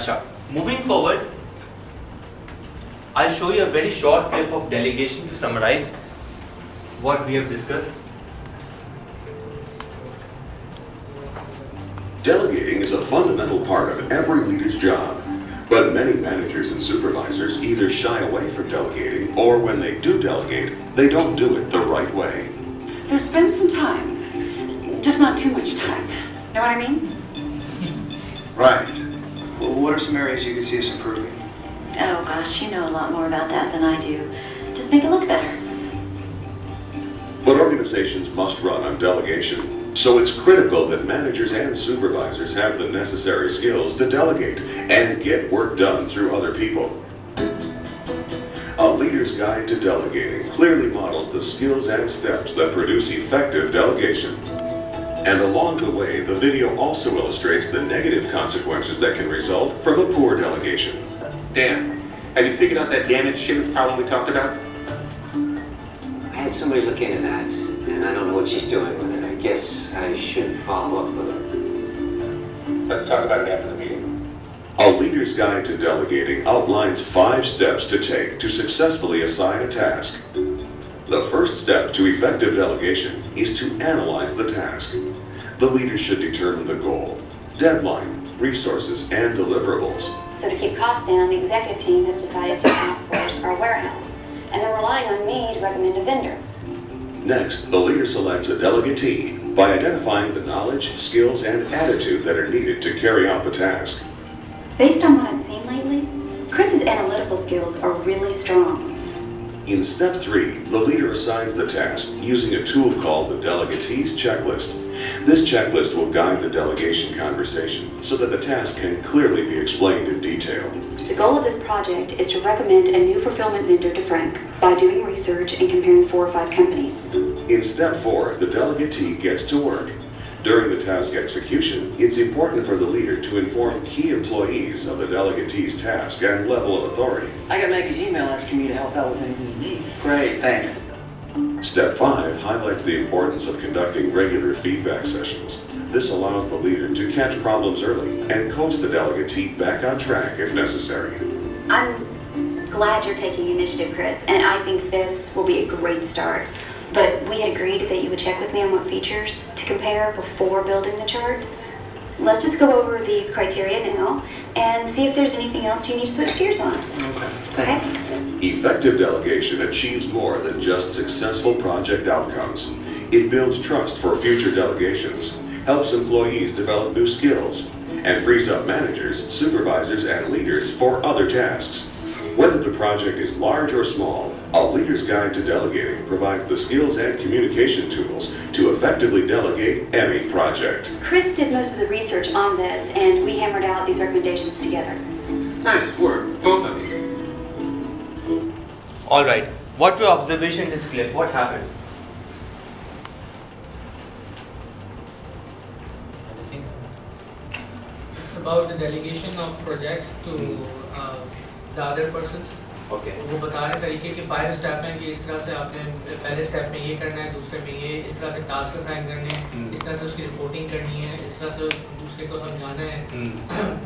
Asha, moving forward, I'll show you a very short clip of delegation to summarize what we have discussed. Delegating is a fundamental part of every leader's job, but many managers and supervisors either shy away from delegating, or when they do delegate, they don't do it the right way. So spend some time, just not too much time. Know what I mean? Right. Well, what are some areas you can see us improving? Oh gosh, you know a lot more about that than I do. Just make it look better. But organizations must run on delegation, so it's critical that managers and supervisors have the necessary skills to delegate and get work done through other people. A Leader's Guide to Delegating clearly models the skills and steps that produce effective delegation. And along the way, the video also illustrates the negative consequences that can result from a poor delegation. Dan, have you figured out that damaged shipments problem we talked about? I had somebody look into that, and I don't know what she's doing with it. I guess I should follow up with her. Let's talk about it after the meeting. A Leader's Guide to Delegating outlines 5 steps to take to successfully assign a task. The first step to effective delegation is to analyze the task. The leader should determine the goal, deadline, resources, and deliverables. So to keep costs down, the executive team has decided to outsource our warehouse, and they're relying on me to recommend a vendor. Next, the leader selects a delegatee by identifying the knowledge, skills, and attitude that are needed to carry out the task. Based on what I've seen lately, Chris's analytical skills are really strong. In step 3, the leader assigns the task using a tool called the Delegatee's Checklist. This checklist will guide the delegation conversation so that the task can clearly be explained in detail. The goal of this project is to recommend a new fulfillment vendor to Frank by doing research and comparing 4 or 5 companies. In step 4, the delegatee gets to work. During the task execution, it's important for the leader to inform key employees of the delegatee's task and level of authority. I got Maggie's email asking me to help out with anything you need. Great, thanks. Step 5 highlights the importance of conducting regular feedback sessions. This allows the leader to catch problems early and coach the delegatee back on track if necessary. I'm glad you're taking initiative, Chris, and I think this will be a great start. But we had agreed that you would check with me on what features to compare before building the chart. Let's just go over these criteria now and see if there's anything else you need to switch gears on. Okay, thanks. Effective delegation achieves more than just successful project outcomes. It builds trust for future delegations, helps employees develop new skills, and frees up managers, supervisors, and leaders for other tasks. Whether the project is large or small, A Leader's Guide to Delegating provides the skills and communication tools to effectively delegate any project. Chris did most of the research on this, and we hammered out these recommendations together. Nice work, both of you. Alright, what your observation in this clip? What happened? Anything? It's about the delegation of projects to the other persons. Okay. वो बता रहे तरीके के 5 step हैं कि इस तरह से आपने पहले स्टेप में ये करना है, दूसरे में ये, इस तरह से टास्क असाइन करने हैं, इस तरह से उसकी रिपोर्टिंग करनी है, इस तरह से दूसरे को समझाना है,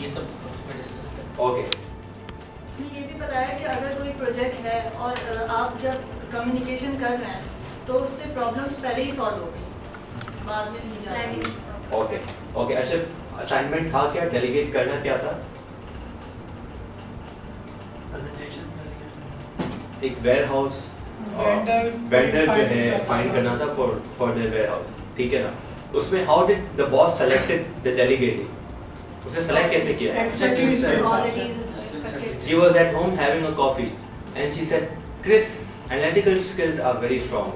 ये सब उसमें डिस्कस करें। ओके। ये भी बताया कि अगर कोई प्रोजेक्ट है और आप जब कम्युनिकेशन कर रहे हैं तो उससे प्रॉब्लम्स पहले ही सॉल्व हो गई, बाद में नहीं जाएंगी। Okay okay. अच्छा, असाइनमेंट था क्या? डेलीगेट करना क्या था? एक वेयरहाउस वेंडर जो है फाइंड करना था फॉर द वेयरहाउस, ठीक है ना? उसमें how did the boss selected the delegating? उसे सेलेक्ट कैसे किया? She was at home having a coffee and she said, Chris, analytical skills are very strong,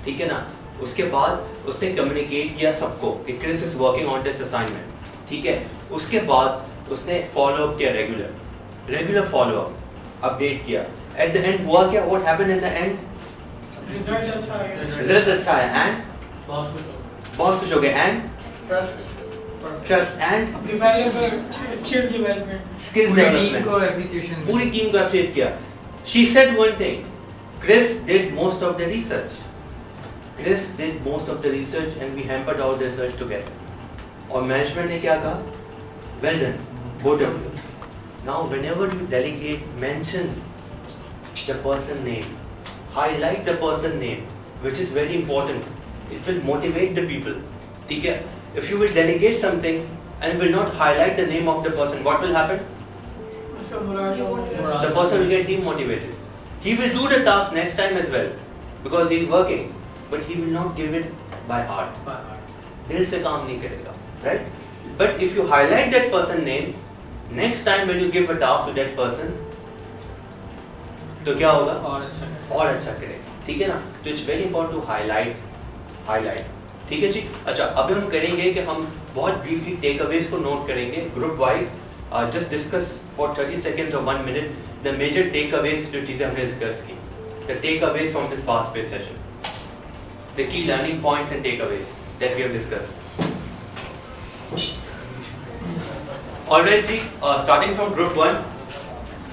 ठीक है ना? उसके बाद उसने कम्युनिकेट किया सबको कि Chris is working on this assignment, ठीक है? उसके बाद उसने फॉलो अप किया, रेगुलर फॉलो अप, अपडेट किया। At the end हुआ क्या? What happened in the end? Results अच्छा है and बहुत कुछ हो गया and trust and skills development, पूरी टीम को appreciate किया। She said one thing, Chris did most of the research. Chris did most of the research and we hammered out the research together. और management ने क्या कहा? Well done, both of you. Now whenever you delegate, mention the person name, highlight the person name, which is very important. It will motivate the people. ठीक है? If you will delegate something and will not highlight the name of the person, what will happen? The person will get demotivated. He will do the task next time as well because he is working, but he will not give it by heart. दिल से काम नहीं करेगा, right? But if you highlight that person name, next time when you give a task to that person, तो क्या होगा? और अच्छा करेगा, ठीक है ना? तो it's very important to highlight, ठीक है जी? अच्छा, अभी हम करेंगे कि हम बहुत briefly takeaways को note करेंगे group wise. Just discuss for 30 seconds or 1 minute the major takeaways जो चीजें हमने discuss की. The takeaways from this fast-paced session. The key learning points and takeaways that we have discussed. Alright ji, starting from group 1,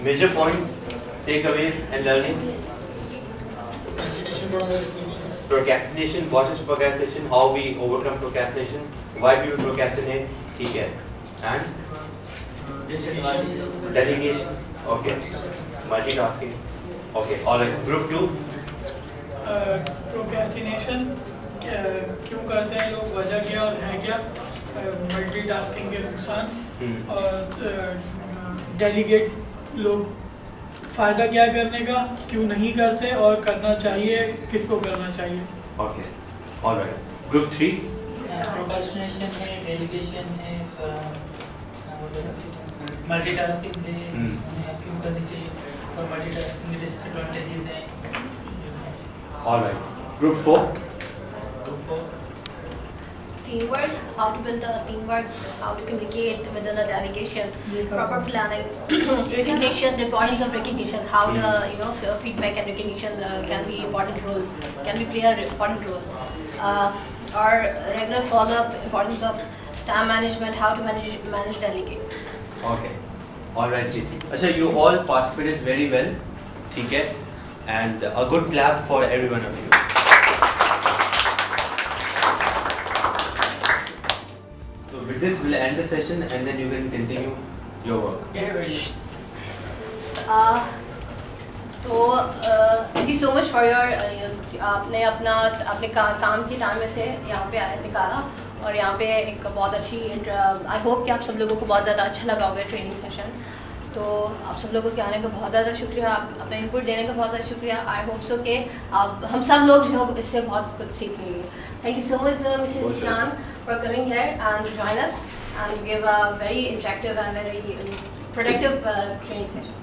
major points, takeaways and learning. Procrastination, what is procrastination, how we overcome procrastination, why people procrastinate, ठीक है. And delegation, okay. Multitasking, okay. Alright, group 2. Procrastination क्यों करते हैं लोग, वजह क्या और है क्या, मल्टीटास्किंग के नुकसान, और डेलीगेट लोग फ़ायदा क्या करने का, क्यों नहीं करते और करना चाहिए, किसको करना चाहिए. Okay, alright. Group 3. प्रोक्रेस्टिनेशन है, डेलीगेशन है, मल्टीटास्किंग है, क्यों करनी चाहिए, और मल्टीटास्किंग के डिसएडवांटेजेस हैं. Alright. Group 4. Teamwork, how to build a teamwork, how to communicate within a delegation, proper planning, recognition, the importance of recognition, how the feedback and recognition can be important role, can be play an important role, or regular follow-up, the importance of time management, how to manage delegate. Okay. Alright जी. अच्छा, you all participated very well, ठीक है? And a good clap for every one of you. So with this we'll end the session and then you can continue your work. तो thank you so much for your आपने अपने काम के time में से यहाँ पे निकाला और यहाँ पे एक बहुत अच्छी आई होप कि आप सब लोगों को बहुत ज़्यादा अच्छा लगा होगा ट्रेनिंग सेशन. तो आप सब लोगों के आने का बहुत ज़्यादा शुक्रिया, आप अपना इनपुट देने का बहुत ज़्यादा शुक्रिया. आई होप सो कि आप हम सब लोग जो इससे बहुत कुछ सीखेंगे. Thank you so much Mrs जान for coming here and join us and give a very interactive and very productive training session.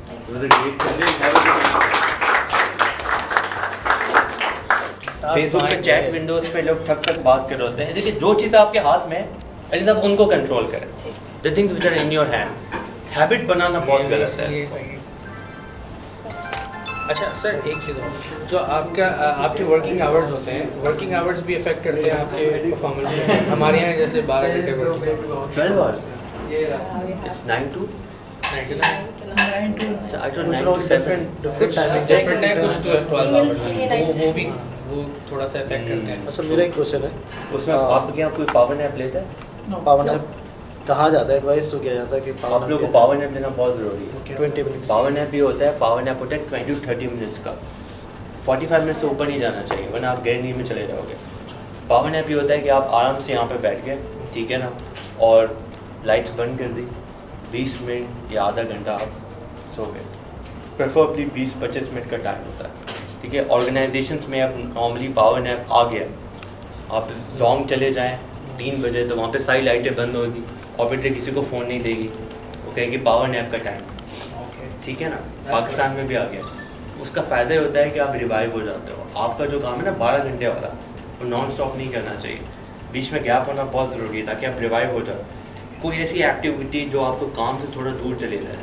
Facebook पे चैट विंडोज पे लोग ठक ठक बात कर रहे होते हैं. देखिए, जो चीज़ आपके हाथ में है एटलीस्ट आप उनको कंट्रोल करें. The things which are in your hand. Habit बनाना बहुत गलत है. अच्छा सर, एक चीज़ और, जो आपके वर्किंग आवर्स होते हैं, वर्किंग आवर्स भी अफेक्ट करते हैं आपके परफॉर्मेंस में. हमारे यहाँ जैसे 12 घंटे working, 12 hours. It's 9 to 9 to 7. कुछ डिफरेंट है, कुछ 12 hours. वो थोड़ा सा अफेक्ट करते हैं. सर मेरा एक क्वेश्चन है, उसमें आपके यहाँ कोई पावर नैप लेता है? पावर नैप कहा जाता है, एडवाइस तो किया जाता है कि आप लोगों को पावर नैप लेना बहुत ज़रूरी है. 20 मिनट्स. पावर नैप ये होता है, पावर नैप होता है 20 to 30 मिनट्स का. 45 मिनट से ऊपर नहीं जाना चाहिए वरना आप गहरी नींद में चले जाओगे. पावर नैप ये होता है कि आप आराम से यहाँ पे बैठ गए, ठीक है ना, और लाइट्स बंद कर दी, 20 मिनट या आधा घंटा आप सो गए. प्रेफरेबली 20-25 मिनट का टाइम होता है, ठीक है. ऑर्गेनाइजेशंस में अब नॉर्मली पावर नैप आ गया, आप जोंग चले जाएँ 3 बजे तो वहाँ पे सारी लाइटें बंद होगी, ऑपरेटर किसी को फ़ोन नहीं देगी, वो कहेगी पावर नैप का टाइम, ठीक है ना. पाकिस्तान में भी आ गया. उसका फ़ायदा ये होता है कि आप रिवाइव हो जाते हो. आपका जो काम है ना 12 घंटे वाला, वो नॉन स्टॉप नहीं करना चाहिए, बीच में गैप होना बहुत ज़रूरी है ताकि आप रिवाइव हो जाओ. कोई ऐसी एक्टिविटी जो आपको काम से थोड़ा दूर चले जाए.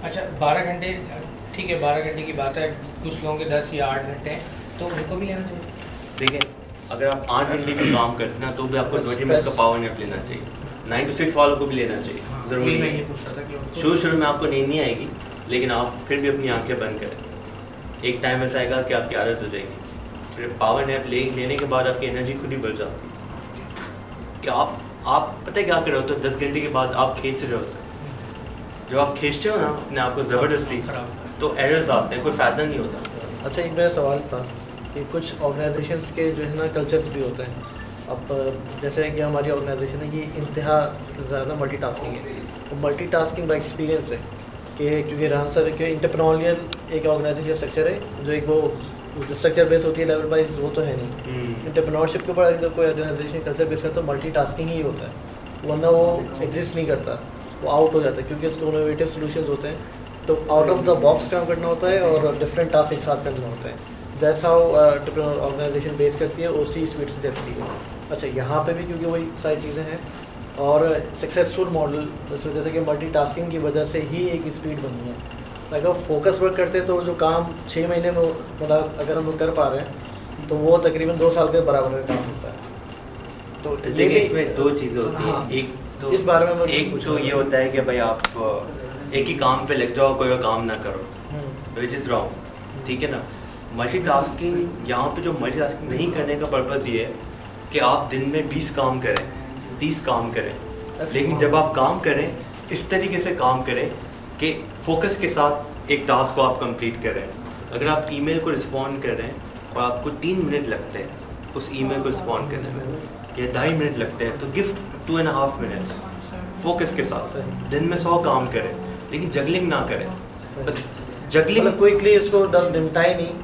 अच्छा, 12 घंटे ठीक है, 12 घंटे की बात है, कुछ लोगों के 10 या 8 घंटे हैं, तो उनको भी लेना चाहिए. देखिए, अगर आप 8 घंटे भी काम करते ना तो भी आपको 20 मिनट का पावर नैप लेना चाहिए. 9 to 6 वालों को भी लेना चाहिए, ज़रूरी है. शुरू में आपको नींद नहीं आएगी, लेकिन आप फिर भी अपनी आंखें बंद करें. एक टाइम ऐसा आएगा कि आपकी आदत हो जाएगी. फिर पावर नैप लेने के बाद आपकी एनर्जी खुद ही बढ़ जाती है कि आप पता है क्या कर रहे होते हो. 10 घंटे के बाद आप खींच रहे होते हो, जब आप खींचते हो ना अपने आप को ज़बरदस्ती, तो एरर्स आते हैं, कोई फ़ायदा नहीं होता। अच्छा, एक मेरा सवाल था कि कुछ ऑर्गेनाइजेशंस के जो है ना कल्चर्स भी होते हैं। अब जैसे कि हमारी ऑर्गेनाइजेशन है, ये इंतहा ज़्यादा मल्टीटास्किंग है। और मल्टीटास्किंग बाय एक्सपीरियंस है कि क्योंकि रान सर के एंटरप्रेन्योरियल एक ऑर्गेनाइजेशन स्ट्रक्चर है, जो एक वो स्ट्रक्चर बेस होती है लेवल वाइज, वो तो है नहीं। एंटरप्रेन्योरशिप के ऊपर अगर कोई ऑर्गेनाइजेशन कल्चर बेस करता है तो मल्टीटास्किंग ही होता है, वरना वो एग्जिस्ट नहीं करता, वो आउट हो जाता है, क्योंकि इसके इनोवेटिव सॉल्यूशंस होते हैं। तो आउट ऑफ द बॉक्स काम करना होता है और डिफरेंट टास्क एक साथ करना होता है। जैसा ऑर्गेनाइजेशन बेस करती है उसी स्पीड से चलती है। अच्छा, यहाँ पे भी क्योंकि वही सारी चीज़ें हैं और सक्सेसफुल मॉडल जैसे कि मल्टीटास्किंग की वजह से ही एक स्पीड बनी है। अगर फोकस वर्क करते तो जो काम 6 महीने में मतलब अगर हम लोग कर पा रहे हैं तो वो तकरीबन 2 साल के बराबर का काम होता है। तो लेकिन इसमें 2 चीज़ें होती हैं। हाँ, एक तो इस बारे में एक तो ये होता है कि भाई आप एक ही काम पे लग जाओ, कोई और काम ना करो, विच इज़ रॉन्ग, ठीक है ना। मल्टीटास्किंग, यहाँ पे जो मल्टीटास्किंग नहीं करने का पर्पज़ ये है कि आप दिन में 20 काम करें, 30 काम करें, लेकिन जब आप काम करें इस तरीके से काम करें कि फोकस के साथ एक टास्क को आप कंप्लीट करें। अगर आप ईमेल को रिस्पॉन्ड कर रहे हैं और आपको 3 मिनट लगते हैं उस ईमेल को रिस्पॉन्ड करने में या 2.5 मिनट लगते हैं, तो गिव 2.5 मिनट्स फोकस के साथ। दिन में 100 काम करें, लेकिन जगलिंग ना करें। बस जगलिंग क्विकली इसको निपटा ही नहीं,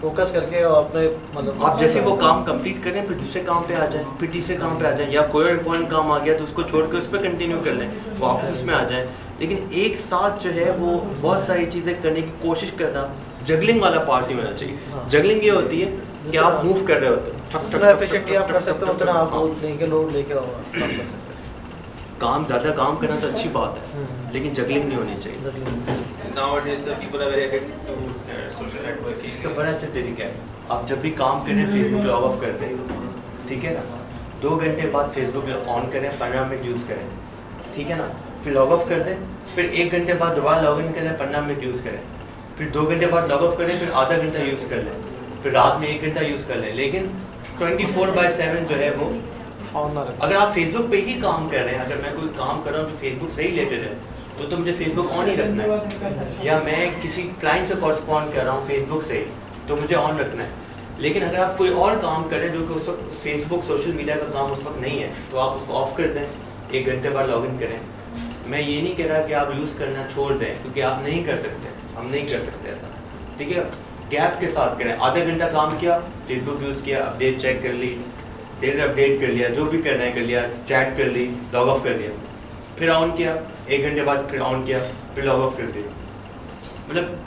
फोकस करके और अपने मतलब आप जैसे वो काम कंप्लीट करें फिर दूसरे काम पे आ जाएं, फिर तीसरे काम पे आ जाएं, या कोई और इम्पोर्टेंट काम आ गया तो उसको छोड़ के उस पर कंटिन्यू कर लें, वो ऑफिस में आ जाएं। लेकिन एक साथ जो है वो बहुत सारी चीज़ें करने की कोशिश करना, जगलिंग वाला पार्ट नहीं होना चाहिए। जगलिंग ये होती है कि आप मूव कर रहे होते हो, उतना एफिशिएंटली आप कर सकते हो, उतना आप लेके लोड लेके काम कर सकते हैं। काम ज़्यादा काम करना तो अच्छी बात है, लेकिन जगलिंग नहीं होनी चाहिए। Nowadays, people are very addicted to social networking. इसका बड़ा अच्छा तरीका है, आप जब भी काम करें फेसबुक लॉग ऑफ कर दें, ठीक है ना। 2 घंटे बाद फेसबुक ऑन करें, 15 मिनट यूज़ करें, ठीक है ना। फिर लॉग ऑफ कर दें, फिर 1 घंटे बाद दोबारा लॉग इन करें, 15 मिनट यूज़ करें, फिर 2 घंटे बाद लॉग ऑफ करें, फिर आधा घंटा यूज़ कर लें, फिर रात में 1 घंटा यूज़ कर लें। लेकिन 24/7 जो है वो अगर आप फेसबुक पे ही काम कर रहे हैं, अगर मैं कोई काम कर रहा हूँ तो फेसबुक से ही रिलेटेड है तो मुझे फेसबुक ऑन ही रखना है। या मैं किसी क्लाइंट से कॉरस्पॉन्ड कर रहा हूँ फेसबुक से तो मुझे ऑन रखना है। लेकिन अगर आप कोई और काम करें जो कि उस वक्त फेसबुक सोशल मीडिया का काम उस वक्त नहीं है, तो आप उसको ऑफ कर दें, 1 घंटे बाद लॉग इन करें। मैं ये नहीं कह रहा कि आप यूज़ करना छोड़ दें, क्योंकि आप नहीं कर सकते, हम नहीं कर सकते ऐसा, ठीक है। गैप के साथ करें, आधा घंटा काम किया, फेसबुक यूज़ किया, अपडेट चेक कर ली, फिर अपडेट कर लिया, जो भी करना है कर लिया, चैट कर ली, लॉग ऑफ कर लिया, फिर ऑन किया, 1 घंटे बाद फिर ऑन किया, फिर लॉग ऑफ कर दिया। मतलब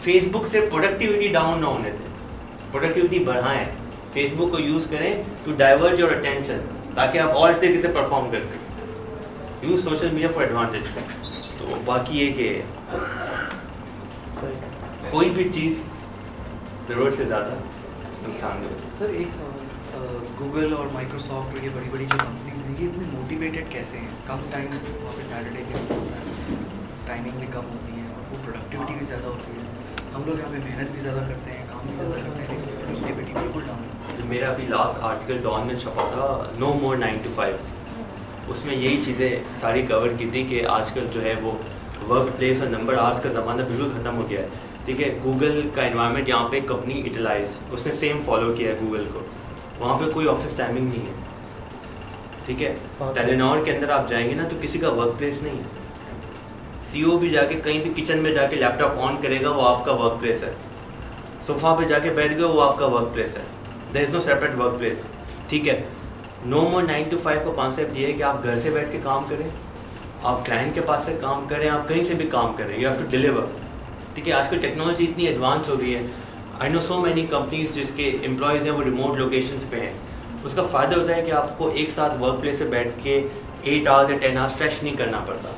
फेसबुक से प्रोडक्टिविटी डाउन ना होने दें, प्रोडक्टिविटी बढ़ाएं। फेसबुक को यूज़ करें टू डाइवर्ट योर अटेंशन, ताकि आप और तरीके से परफॉर्म कर सकें। Use social media for advantage. तो बाकी ये कि कोई भी चीज़ ज़रूरत से ज़्यादा नुकसान दे। सर एक सवाल, गूगल और माइक्रोसॉफ्ट और ये बड़ी बड़ी जो कंपनीज हैं, ये इतने मोटिवेटेड कैसे हैं? कम टाइम वहाँ पे सैटरडे के होता है, टाइमिंग भी कम होती है और वो प्रोडक्टिविटी भी ज़्यादा होती है। हम लोग यहाँ पे मेहनत भी ज़्यादा करते हैं, काम भी ज़्यादा करते हैं, लेकिन प्रोडक्टिविटी बिल्कुल डाउन है। जो मेरा अभी लास्ट आर्टिकल डॉन में छपा था, नो मोर 9 to 5, उसमें यही चीज़ें सारी कवर की थी कि आजकल जो है वो वर्क प्लेस और नंबर आवर्स का ज़माना बिल्कुल ख़त्म हो गया है, ठीक है। गूगल का एनवायरनमेंट यहाँ पे कंपनी यूटिलाइज, उसने सेम फॉलो किया है गूगल को, वहाँ पे कोई ऑफिस टाइमिंग नहीं है, ठीक है। टेलीनॉर के अंदर आप जाएंगे ना तो किसी का वर्क प्लेस नहीं है। सीईओ भी जाके कहीं भी किचन में जाके लैपटॉप ऑन करेगा, वो आपका वर्क प्लेस है। सोफा पे जाके बैठ गए, वो आपका वर्क प्लेस है। There is no separate work place, ठीक है। नो मोर 9 to 5 का कॉन्सेप्ट ये है कि आप घर से बैठ के काम करें, आप क्लाइंट के पास से काम करें, आप कहीं से भी काम करें, यू हैव टू डिलीवर, ठीक है। आजकल टेक्नोलॉजी इतनी एडवांस हो गई है। I know so many companies जिसके एम्प्लॉयज़ हैं वो रिमोट लोकेशंस पे हैं। उसका फ़ायदा होता है कि आपको एक साथ वर्क प्लेस से बैठ के 8 hours या 10 hours फ्रेश नहीं करना पड़ता।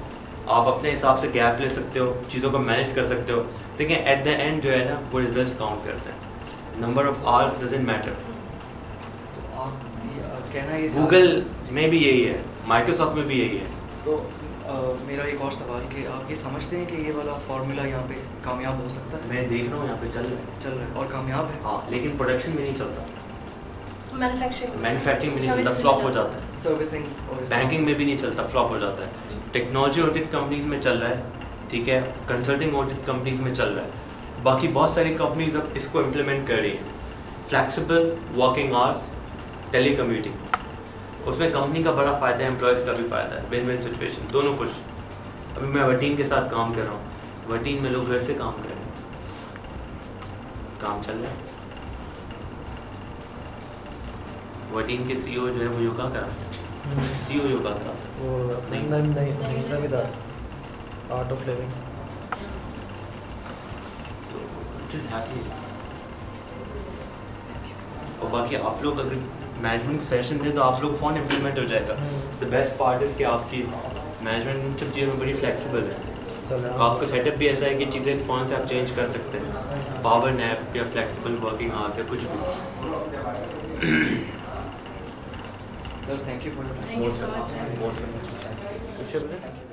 आप अपने हिसाब से गैप ले सकते हो, चीज़ों को मैनेज कर सकते हो। देखिए एट द एंड जो है ना वो रिजल्ट्स काउंट करते हैं, number of hours doesn't matter. तो आप कहना ये गूगल में भी यही है, माइक्रोसॉफ्ट में भी यही है। तो मेरा एक और सवाल कि आप ये समझते हैं कि ये वाला फार्मूला यहाँ पे कामयाब हो सकता है? मैं देख रहा हूँ यहाँ पे चल रहा है और कामयाब है। हाँ, लेकिन प्रोडक्शन में नहीं चलता, मैन्युफैक्चरिंग में नहीं चलता, फ्लॉप हो जाता है। सर्विसिंग और बैंकिंग में भी नहीं चलता, फ्लॉप हो जाता है। टेक्नोलॉजी ओरिएंटेड कंपनीज में चल रहा है, ठीक है, कंसल्टिंग कंपनीज में चल रहा है, बाकी बहुत सारी कंपनीज अब इसको इम्प्लीमेंट कर रही हैं। फ्लैक्सिबल वर्किंग आवर्स, टेलीकम्यूटिंग, उसमें कंपनी का बड़ा फ़ायदा है, एम्प्लॉयज़ का भी फ़ायदा है, विन विन सिचुएशन, दोनों कुछ। अभी मैं वर्टीन के साथ काम कर रहा हूँ, वर्टीन में लोग घर से काम कर रहे हैं, काम चल रहा है। वर्टीन के सीईओ जो है वो योगा कराते हैं, सीईओ योगा कराते हैं। वो नहीं नविदार आर्ट ऑफ लिविंग, और बाकी आप लोग अगर मैनेजमेंट सेशन दें तो आप लोग फ़ोन इम्प्लीमेंट हो जाएगा। द बेस्ट पार्ट इज़ कि आपकी मैनेजमेंट सब चीज़ों में बड़ी फ्लेक्सिबल है। आपका सेटअप भी ऐसा है कि चीज़ें फ़ोन से आप चेंज कर सकते हैं, पावर नैप या फ्लेक्सिबल वर्किंग आवर्स या कुछ भी। Sir thank you for your time. Thank you so much, sir. Most